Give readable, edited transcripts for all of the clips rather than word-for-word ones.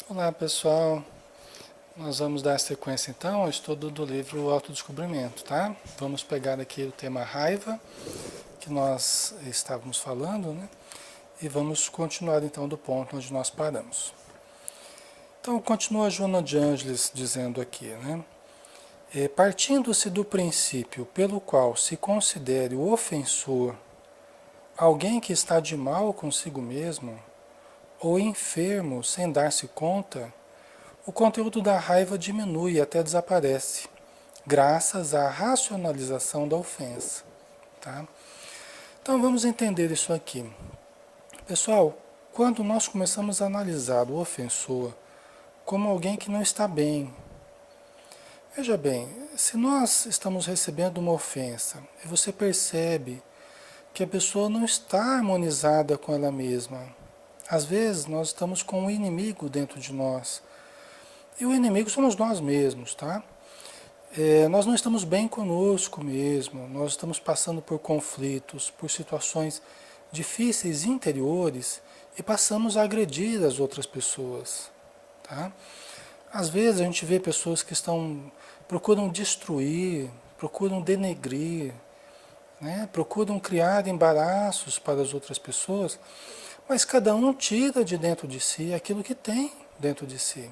Olá pessoal, nós vamos dar sequência então ao estudo do livro Autodescobrimento, tá? Vamos pegar aqui o tema raiva, que nós estávamos falando, né? E vamos continuar então do ponto onde nós paramos. Então continua Joana de Ângeles dizendo aqui, né? Partindo-se do princípio pelo qual se considere o ofensor alguém que está de mal consigo mesmo, ou enfermo sem dar-se conta, o conteúdo da raiva diminui e até desaparece, graças à racionalização da ofensa. Tá? Então vamos entender isso aqui. Pessoal, quando nós começamos a analisar o ofensor como alguém que não está bem, veja bem, se nós estamos recebendo uma ofensa e você percebe que a pessoa não está harmonizada com ela mesma, às vezes nós estamos com um inimigo dentro de nós. E o inimigo somos nós mesmos, tá? Nós não estamos bem conosco mesmo, nós estamos passando por conflitos, por situações difíceis interiores e passamos a agredir as outras pessoas, tá? Às vezes a gente vê pessoas que procuram destruir, procuram denegrir, né? Procuram criar embaraços para as outras pessoas, mas cada um tira de dentro de si aquilo que tem dentro de si.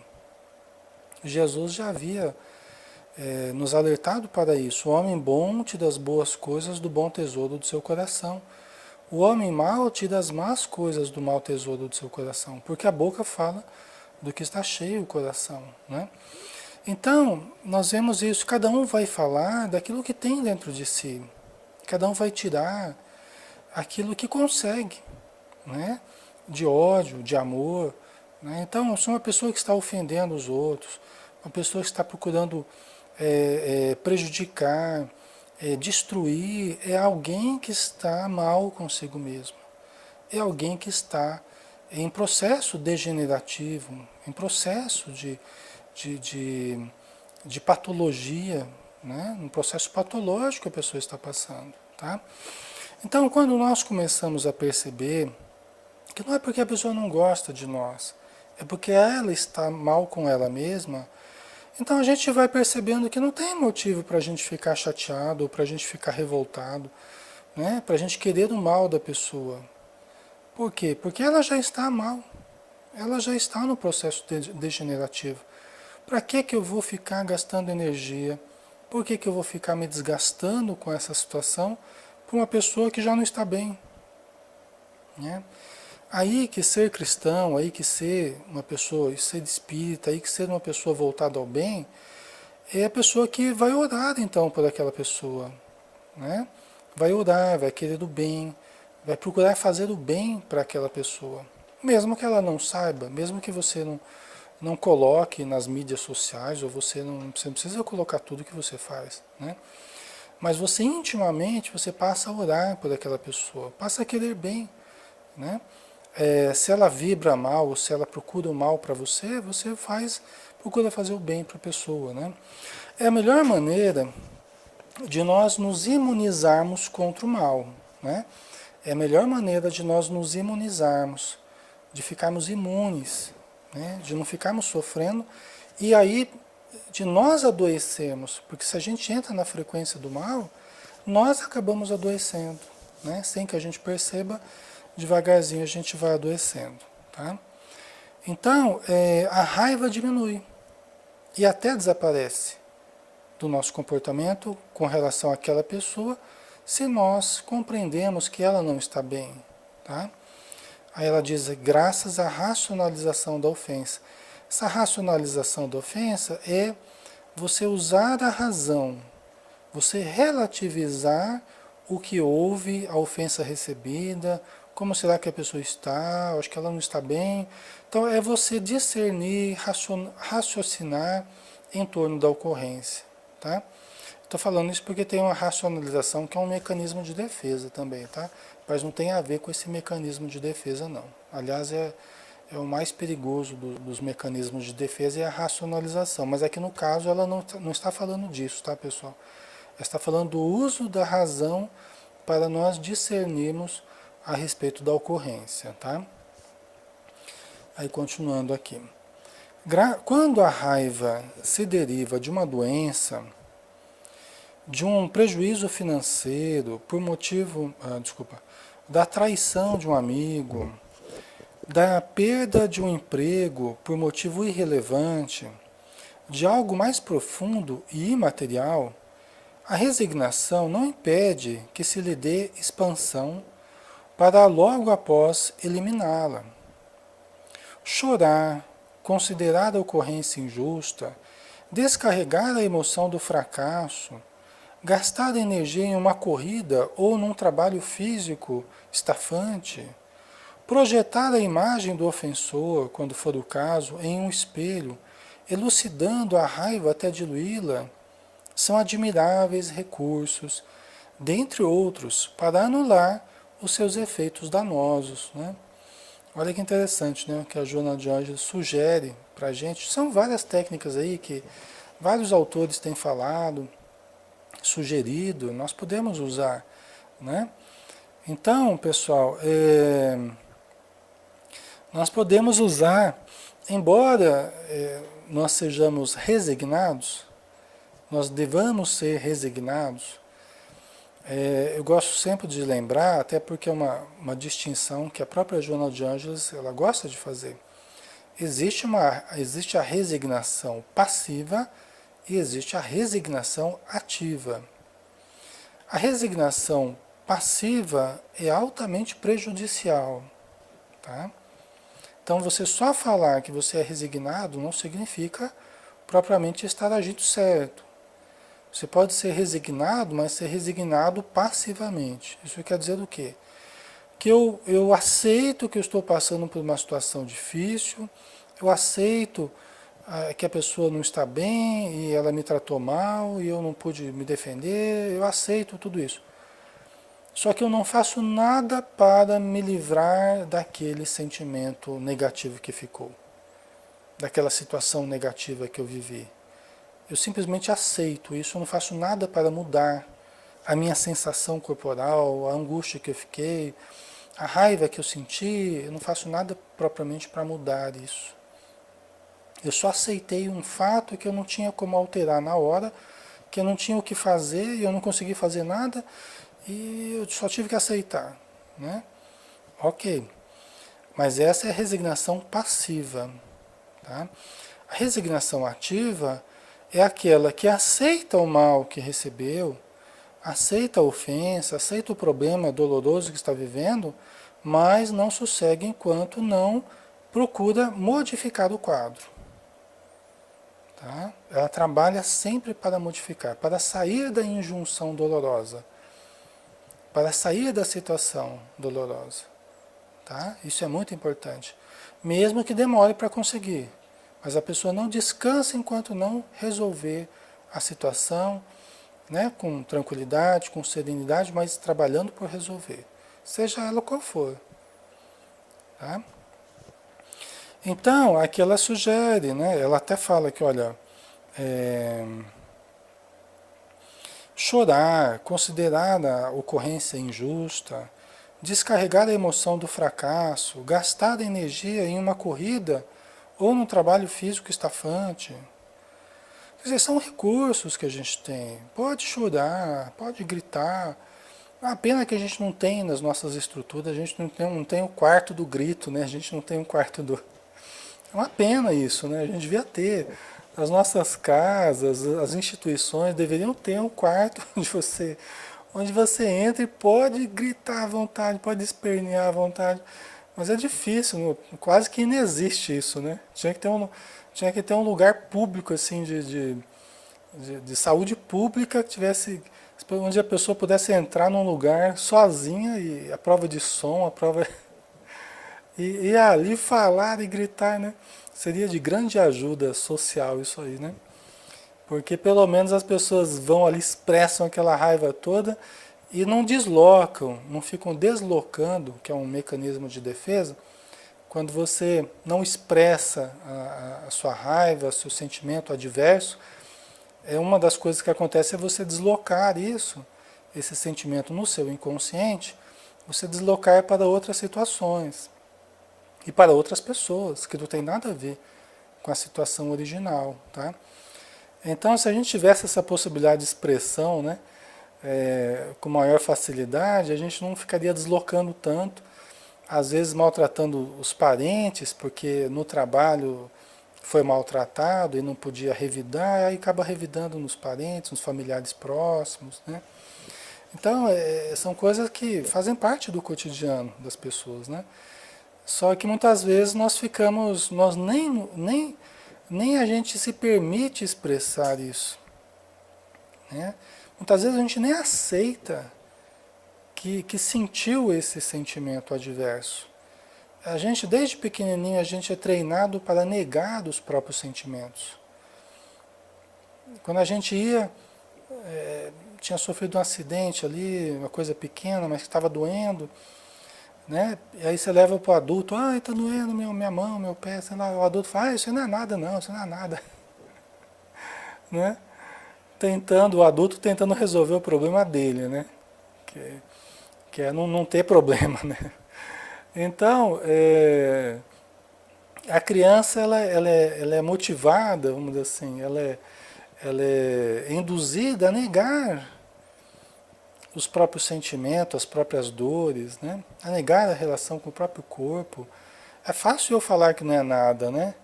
Jesus já havia nos alertado para isso. O homem bom tira as boas coisas do bom tesouro do seu coração. O homem mau tira as más coisas do mau tesouro do seu coração, porque a boca fala do que está cheio o coração, né? Então, nós vemos isso, cada um vai falar daquilo que tem dentro de si. Cada um vai tirar aquilo que consegue, né? De ódio, de amor, né? Então, se uma pessoa que está ofendendo os outros, uma pessoa que está procurando prejudicar, destruir, é alguém que está mal consigo mesmo. É alguém que está em processo degenerativo, em processo de, de, de patologia, né? Um processo patológico que a pessoa está passando. Tá? Então, quando nós começamos a perceber que não é porque a pessoa não gosta de nós, é porque ela está mal com ela mesma, então a gente vai percebendo que não tem motivo para a gente ficar chateado ou para a gente ficar revoltado, né? Para a gente querer o mal da pessoa. Por quê? Porque ela já está mal, ela já está no processo degenerativo. Para que eu vou ficar gastando energia? Por que eu vou ficar me desgastando com essa situação para uma pessoa que já não está bem, né? Aí que ser cristão, aí que ser uma pessoa, ser espírita, aí que ser uma pessoa voltada ao bem, é a pessoa que vai orar então por aquela pessoa, né? Vai orar, vai querer o bem, vai procurar fazer o bem para aquela pessoa. Mesmo que ela não saiba, mesmo que você não coloque nas mídias sociais, ou você não precisa colocar tudo que você faz, né? Mas você intimamente, você passa a orar por aquela pessoa, passa a querer bem, né? Se ela vibra mal, ou se ela procura o mal para você, você procura fazer o bem para a pessoa, né? É a melhor maneira de nós nos imunizarmos contra o mal, né? É a melhor maneira de nós nos imunizarmos, de ficarmos imunes, né? De não ficarmos sofrendo e aí de nós adoecermos, porque se a gente entra na frequência do mal, nós acabamos adoecendo, né? Sem que a gente perceba, devagarzinho a gente vai adoecendo, tá? Então, a raiva diminui e até desaparece do nosso comportamento com relação àquela pessoa, se nós compreendemos que ela não está bem, tá? Aí ela diz, graças à racionalização da ofensa. Essa racionalização da ofensa é você usar a razão, você relativizar o que houve, a ofensa recebida, como será que a pessoa está, acho que ela não está bem. Então é você discernir, raciocinar em torno da ocorrência, tá? Estou falando isso porque tem uma racionalização que é um mecanismo de defesa também, tá? Mas não tem a ver com esse mecanismo de defesa, não. Aliás, é o mais perigoso dos mecanismos de defesa é a racionalização. Mas aqui no caso ela não está falando disso, tá, pessoal? Ela está falando do uso da razão para nós discernirmos a respeito da ocorrência, tá? Aí continuando aqui. Quando a raiva se deriva de uma doença, de um prejuízo financeiro, por motivo, desculpa, da traição de um amigo, da perda de um emprego por motivo irrelevante, de algo mais profundo e imaterial, a resignação não impede que se lhe dê expansão para logo após eliminá-la. Chorar, considerar a ocorrência injusta, descarregar a emoção do fracasso, gastar energia em uma corrida ou num trabalho físico estafante, projetar a imagem do ofensor, quando for o caso, em um espelho, elucidando a raiva até diluí-la, são admiráveis recursos, dentre outros, para anular os seus efeitos danosos. Né? Olha que interessante, né? Que a Joana de Ângeles sugere para a gente. São várias técnicas aí que vários autores têm falado, sugerido, nós podemos usar. Né? Então, pessoal, nós podemos usar, embora nós sejamos resignados, nós devamos ser resignados. Eu gosto sempre de lembrar, até porque é uma distinção que a própria Joana de Ângeles ela gosta de fazer. Existe a resignação passiva e existe a resignação ativa. A resignação passiva é altamente prejudicial. Tá? Então, você só falar que você é resignado não significa propriamente estar agindo certo. Você pode ser resignado, mas ser resignado passivamente. Isso quer dizer o quê? Que eu aceito que eu estou passando por uma situação difícil, eu aceito que a pessoa não está bem e ela me tratou mal e eu não pude me defender, eu aceito tudo isso. Só que eu não faço nada para me livrar daquele sentimento negativo que ficou, daquela situação negativa que eu vivi. Eu simplesmente aceito isso, eu não faço nada para mudar a minha sensação corporal, a angústia que eu fiquei, a raiva que eu senti, eu não faço nada propriamente para mudar isso. Eu só aceitei um fato que eu não tinha como alterar na hora, que eu não tinha o que fazer e eu não consegui fazer nada e eu só tive que aceitar. Né? Ok, mas essa é a resignação passiva. Tá? A resignação ativa é aquela que aceita o mal que recebeu, aceita a ofensa, aceita o problema doloroso que está vivendo, mas não sossegue enquanto não procura modificar o quadro. Tá? Ela trabalha sempre para modificar, para sair da injunção dolorosa, para sair da situação dolorosa. Tá? Isso é muito importante. Mesmo que demore para conseguir. Mas a pessoa não descansa enquanto não resolver a situação, né, com tranquilidade, com serenidade, mas trabalhando por resolver. Seja ela qual for. Tá? Então, aqui ela sugere, né, ela até fala que, olha, chorar, considerar a ocorrência injusta, descarregar a emoção do fracasso, gastar energia em uma corrida ou num trabalho físico estafante. Quer dizer, são recursos que a gente tem. Pode chorar, pode gritar. A pena que a gente não tem nas nossas estruturas, a gente não tem o quarto do grito, né? A gente não tem o quarto do... É uma pena isso, né? A gente devia ter. As nossas casas, as instituições deveriam ter um quarto onde você entra e pode gritar à vontade, pode espernear à vontade. Mas é difícil, quase que inexiste isso, né? Tinha que ter um lugar público, assim, de saúde pública, que tivesse, onde a pessoa pudesse entrar num lugar sozinha e a prova de som, a prova... E ali falar e gritar, né? Seria de grande ajuda social isso aí, né? Porque pelo menos as pessoas vão ali, expressam aquela raiva toda e não deslocam, não ficam deslocando, que é um mecanismo de defesa. Quando você não expressa a sua raiva, seu sentimento adverso, uma das coisas que acontece é você deslocar isso, esse sentimento no seu inconsciente, você deslocar para outras situações e para outras pessoas, que não tem nada a ver. com a situação original, tá? Então, se a gente tivesse essa possibilidade de expressão, né, com maior facilidade, a gente não ficaria deslocando tanto, às vezes maltratando os parentes, porque no trabalho foi maltratado e não podia revidar, aí acaba revidando nos parentes, nos familiares próximos, né? Então, são coisas que fazem parte do cotidiano das pessoas, né? Só que muitas vezes nós ficamos, nós nem a gente se permite expressar isso, né? Muitas vezes a gente nem aceita que sentiu esse sentimento adverso. A gente, desde pequenininho, a gente é treinado para negar os próprios sentimentos. Quando a gente ia, tinha sofrido um acidente ali, uma coisa pequena, mas que estava doendo, né? E aí você leva para o adulto, está doendo minha mão, meu pé, sei lá. O adulto fala, isso não é nada não, isso não é nada. Né? O adulto tentando resolver o problema dele, né? Que é não ter problema, né? Então, a criança ela é motivada, vamos dizer assim, ela é induzida a negar os próprios sentimentos, as próprias dores, né? A negar a relação com o próprio corpo. É fácil eu falar que não é nada, né?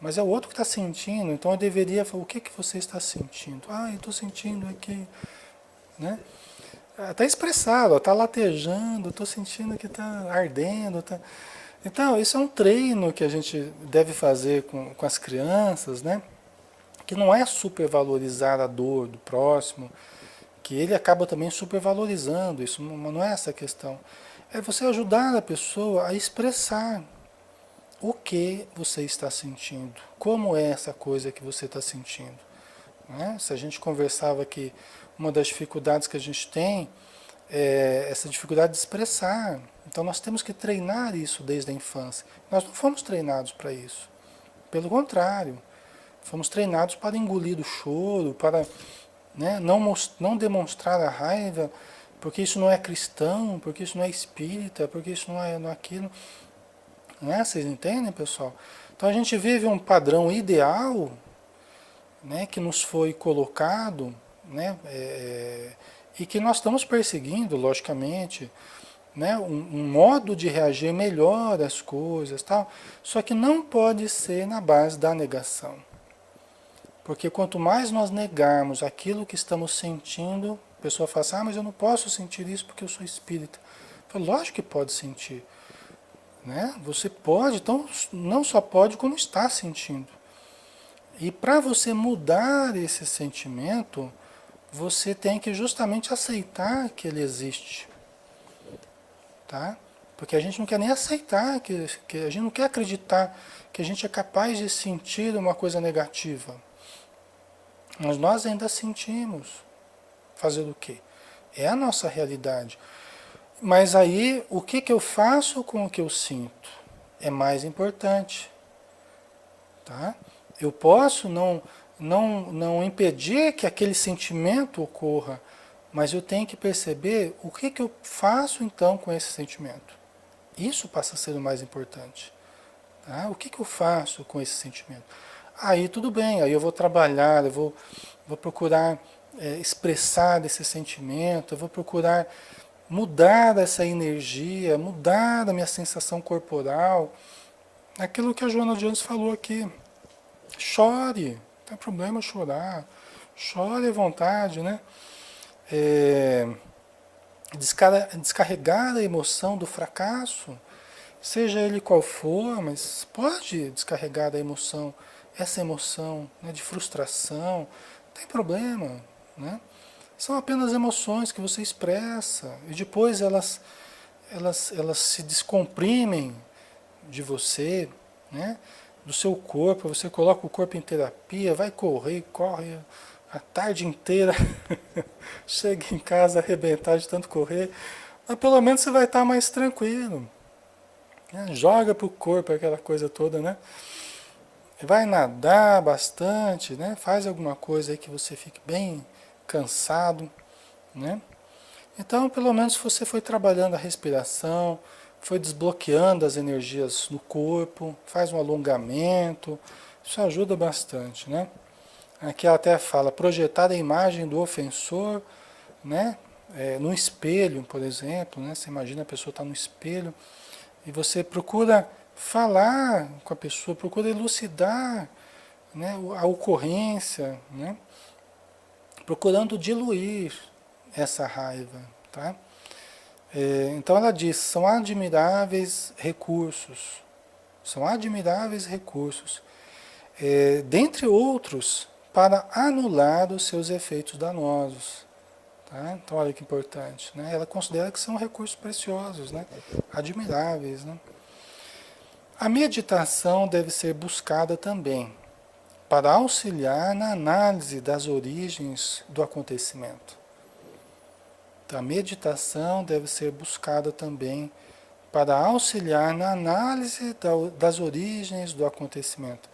Mas é o outro que está sentindo, então eu deveria falar, o que que você está sentindo? Eu estou sentindo aqui, né? Está expressado, está latejando, estou sentindo que está ardendo. Tá... Então, isso é um treino que a gente deve fazer com as crianças, né? Que não é supervalorizar a dor do próximo, que ele acaba também supervalorizando isso, não é essa a questão. É você ajudar a pessoa a expressar o que você está sentindo, como é essa coisa que você está sentindo. Né? Se a gente conversava que uma das dificuldades que a gente tem é essa dificuldade de expressar. Então nós temos que treinar isso desde a infância. Nós não fomos treinados para isso. Pelo contrário, fomos treinados para engolir o choro, para, né, não demonstrar a raiva, porque isso não é cristão, porque isso não é espírita, porque isso não é aquilo. Né? Vocês entendem, pessoal? Então a gente vive um padrão ideal, né, que nos foi colocado, né, e que nós estamos perseguindo, logicamente, né, um modo de reagir melhor às coisas, tal. Só que não pode ser na base da negação. Porque quanto mais nós negarmos aquilo que estamos sentindo, a pessoa fala assim, mas eu não posso sentir isso porque eu sou espírita. Eu falo, lógico que pode sentir. Né? Você pode, então não só pode, como está sentindo. E para você mudar esse sentimento, você tem que justamente aceitar que ele existe. Tá? Porque a gente não quer nem aceitar, que a gente não quer acreditar que a gente é capaz de sentir uma coisa negativa. Mas nós ainda sentimos. Fazer o quê? É a nossa realidade. Mas aí, o que que eu faço com o que eu sinto? É mais importante. Tá? Eu posso não impedir que aquele sentimento ocorra, mas eu tenho que perceber o que que eu faço então com esse sentimento. Isso passa a ser o mais importante. Tá? O que que eu faço com esse sentimento? Aí tudo bem, aí eu vou trabalhar, vou procurar expressar esse sentimento, eu vou procurar mudar essa energia, mudar a minha sensação corporal. Aquilo que a Joana de Anjos falou aqui. Chore, não tem problema chorar. Chore à vontade, né? Descarregar a emoção do fracasso, seja ele qual for, mas pode descarregar a emoção, essa emoção, né, de frustração, não tem problema, né? São apenas emoções que você expressa e depois elas se descomprimem de você, né? Do seu corpo, você coloca o corpo em terapia, vai correr, corre a tarde inteira, chega em casa arrebentado de tanto correr, mas pelo menos você vai estar mais tranquilo. Né? Joga pro corpo aquela coisa toda, né? Vai nadar bastante, né? Faz alguma coisa aí que você fique bem cansado, né? Então, pelo menos você foi trabalhando a respiração, foi desbloqueando as energias no corpo, faz um alongamento, isso ajuda bastante, né? Aqui ela até fala, projetar a imagem do ofensor, né? No espelho, por exemplo, né? Você imagina a pessoa está no espelho e você procura falar com a pessoa, procura elucidar, né? A ocorrência, né? Procurando diluir essa raiva, tá? Então ela diz, são admiráveis recursos, dentre outros, para anular os seus efeitos danosos. Tá? Então olha que importante, né? Ela considera que são recursos preciosos, né? Admiráveis, né? A meditação deve ser buscada também para auxiliar na análise das origens do acontecimento. A meditação deve ser buscada também para auxiliar na análise das origens do acontecimento,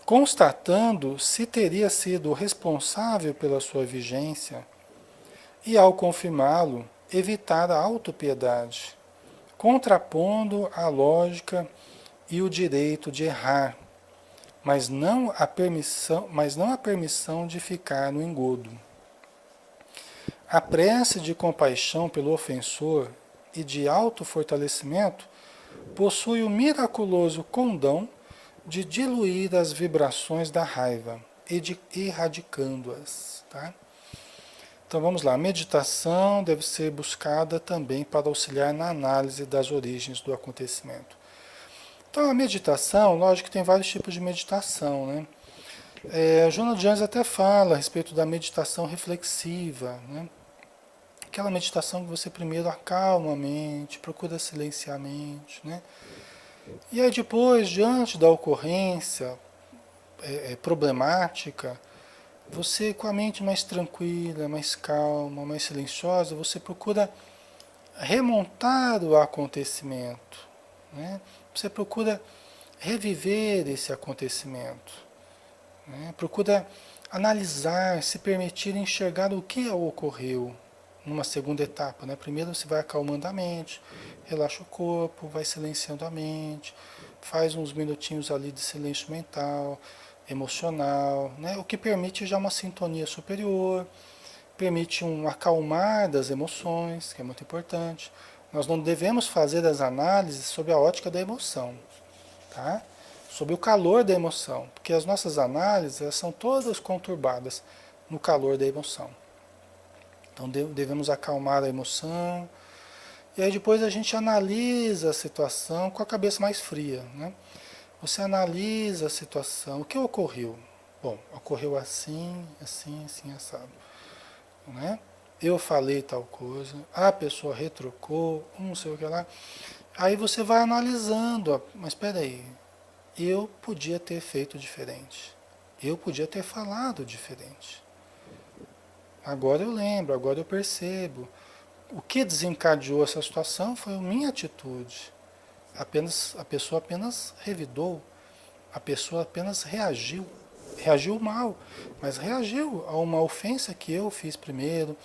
constatando se teria sido responsável pela sua vigência e, ao confirmá-lo, evitar a autopiedade, contrapondo a lógica e o direito de errar, mas não a permissão de ficar no engodo. A prece de compaixão pelo ofensor e de autofortalecimento possui o miraculoso condão de diluir as vibrações da raiva e de erradicando-as. Tá? Então vamos lá, a meditação deve ser buscada também para auxiliar na análise das origens do acontecimento. Então a meditação, lógico que tem vários tipos de meditação, né? Joana de Anjos até fala a respeito da meditação reflexiva, né? Aquela meditação que você primeiro acalma a mente, procura silenciar a mente, né? E aí depois, diante da ocorrência problemática, você com a mente mais tranquila, mais calma, mais silenciosa, você procura remontar o acontecimento, né? Você procura reviver esse acontecimento, né? Procura analisar, se permitir enxergar o que ocorreu numa segunda etapa, né? Primeiro você vai acalmando a mente, relaxa o corpo, vai silenciando a mente, faz uns minutinhos ali de silêncio mental, emocional, né? O que permite já uma sintonia superior, permite um acalmar das emoções, que é muito importante. Nós não devemos fazer as análises sob a ótica da emoção, tá? Sob o calor da emoção, porque as nossas análises elas são todas conturbadas no calor da emoção. Então devemos acalmar a emoção, e aí depois a gente analisa a situação com a cabeça mais fria, né? Você analisa a situação, o que ocorreu? Bom, ocorreu assim, assim, assim, assado, né? Eu falei tal coisa, a pessoa retrucou, não sei o que lá. Aí você vai analisando, mas espera aí, eu podia ter feito diferente. Eu podia ter falado diferente. Agora eu lembro, agora eu percebo. O que desencadeou essa situação foi a minha atitude. A pessoa apenas revidou, a pessoa apenas reagiu. Reagiu mal, mas reagiu a uma ofensa que eu fiz primeiro,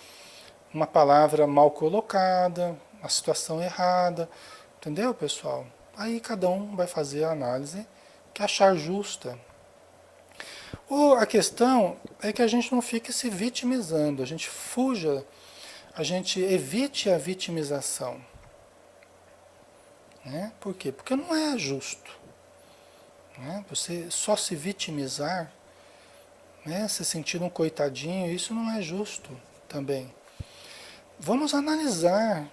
uma palavra mal colocada, a situação errada. Entendeu, pessoal? Aí cada um vai fazer a análise que achar justa. Ou a questão é que a gente não fique se vitimizando, a gente fuja, a gente evite a vitimização. Né? Por quê? Porque não é justo. Né? Você só se vitimizar, né? Se sentir um coitadinho, isso não é justo também. Vamos analisar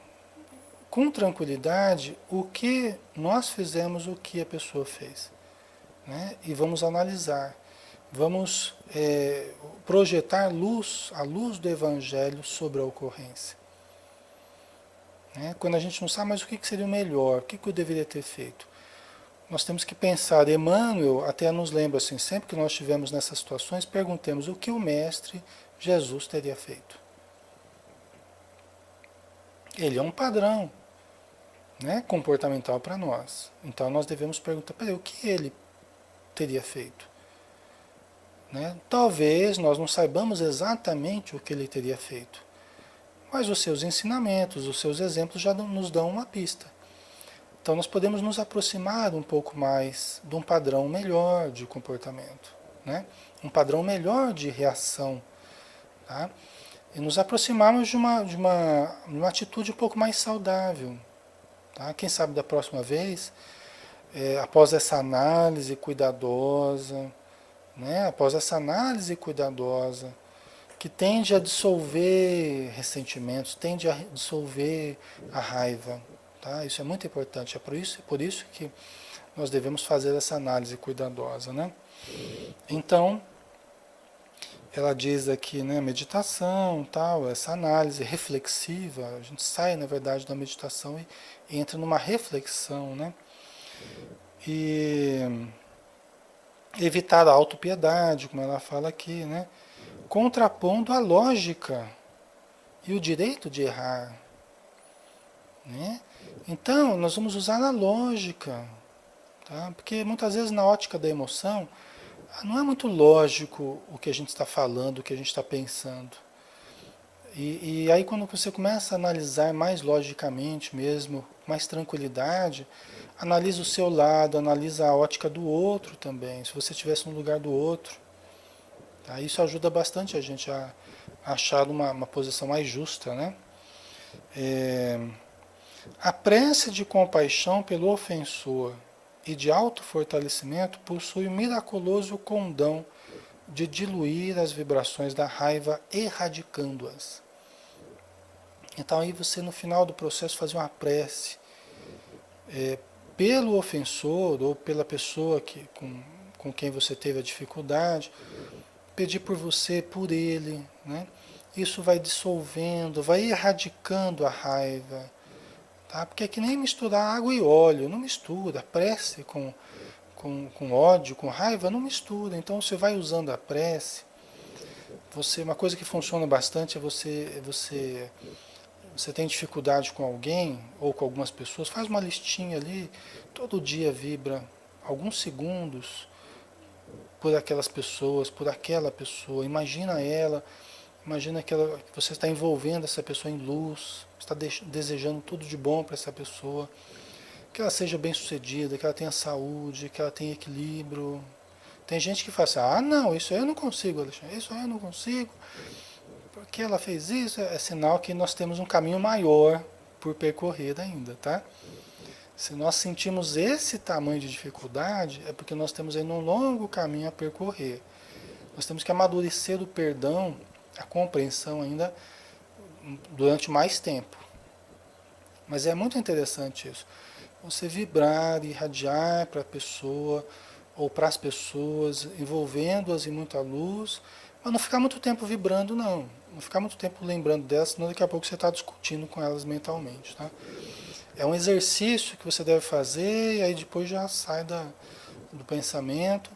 com tranquilidade o que nós fizemos, o que a pessoa fez. Né? E vamos analisar. Vamos projetar luz, a luz do Evangelho sobre a ocorrência. Né? Quando a gente não sabe, mas o que seria o melhor? O que eu deveria ter feito? Nós temos que pensar. Emmanuel até nos lembra assim, sempre que nós estivemos nessas situações, perguntemos o que o Mestre Jesus teria feito. Ele é um padrão, né, comportamental para nós. Então nós devemos perguntar, peraí, o que ele teria feito? Né? Talvez nós não saibamos exatamente o que ele teria feito, Mas os seus ensinamentos, os seus exemplos já nos dão uma pista. Então nós podemos nos aproximar um pouco mais de um padrão melhor de comportamento, né? Um padrão melhor de reação, tá? E nos aproximarmos de uma atitude um pouco mais saudável, tá? Quem sabe da próxima vez, após essa análise cuidadosa, né? Após essa análise cuidadosa, que tende a dissolver ressentimentos, tende a dissolver a raiva, tá? Isso é muito importante, é por isso que nós devemos fazer essa análise cuidadosa, né? Então, ela diz aqui, né, meditação, tal, essa análise reflexiva, a gente sai, na verdade, da meditação e entra numa reflexão, né? E evitar a autopiedade, como ela fala aqui, né? Contrapondo a lógica e o direito de errar, né? Então, nós vamos usar a lógica, tá? Porque muitas vezes na ótica da emoção, não é muito lógico o que a gente está falando, o que a gente está pensando. E aí quando você começa a analisar mais logicamente mesmo, mais tranquilidade, analisa o seu lado, analisa a ótica do outro também, se você estivesse no lugar do outro. Tá? Isso ajuda bastante a gente a achar uma posição mais justa, né? É, a prece de compaixão pelo ofensor e de autofortalecimento possui o miraculoso condão de diluir as vibrações da raiva, erradicando-as. Então aí você no final do processo fazer uma prece pelo ofensor ou pela pessoa com quem você teve a dificuldade, pedir por você, por ele, né? Isso vai dissolvendo, vai erradicando a raiva, tá? Porque é que nem misturar água e óleo, não mistura, prece com ódio, com raiva, não mistura. Então você vai usando a prece. Uma coisa que funciona bastante é você tem dificuldade com alguém ou com algumas pessoas, faz uma listinha ali, todo dia vibra alguns segundos por aquelas pessoas, por aquela pessoa. Imagina ela, imagina que você está envolvendo essa pessoa em luz, está desejando tudo de bom para essa pessoa, que ela seja bem-sucedida, que ela tenha saúde, que ela tenha equilíbrio. Tem gente que fala assim, ah não, isso aí eu não consigo, Alexandre, isso aí eu não consigo, porque ela fez isso, é sinal que nós temos um caminho maior por percorrer ainda, tá? Se nós sentimos esse tamanho de dificuldade, é porque nós temos ainda um longo caminho a percorrer. Nós temos que amadurecer o perdão, a compreensão ainda durante mais tempo. Mas é muito interessante isso. Você vibrar, irradiar para a pessoa ou para as pessoas, envolvendo-as em muita luz, mas não ficar muito tempo vibrando, não. Não ficar muito tempo lembrando delas, senão daqui a pouco você está discutindo com elas mentalmente, tá? É um exercício que você deve fazer e aí depois já sai do pensamento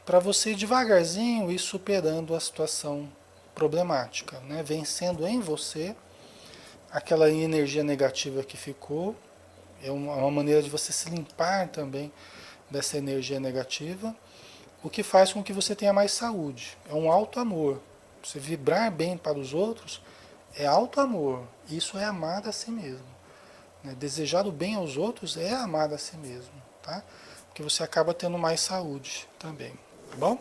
para você devagarzinho ir superando a situação problemática, né? Vencendo em você aquela energia negativa que ficou. É uma maneira de você se limpar também dessa energia negativa, o que faz com que você tenha mais saúde. É um alto amor. Você vibrar bem para os outros é alto amor. Isso é amar a si mesmo. Né? Desejar o bem aos outros é amar a si mesmo, tá? Porque você acaba tendo mais saúde também, tá bom?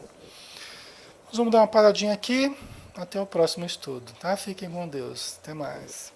Nós vamos dar uma paradinha aqui, até o próximo estudo, tá? Fiquem com Deus, até mais.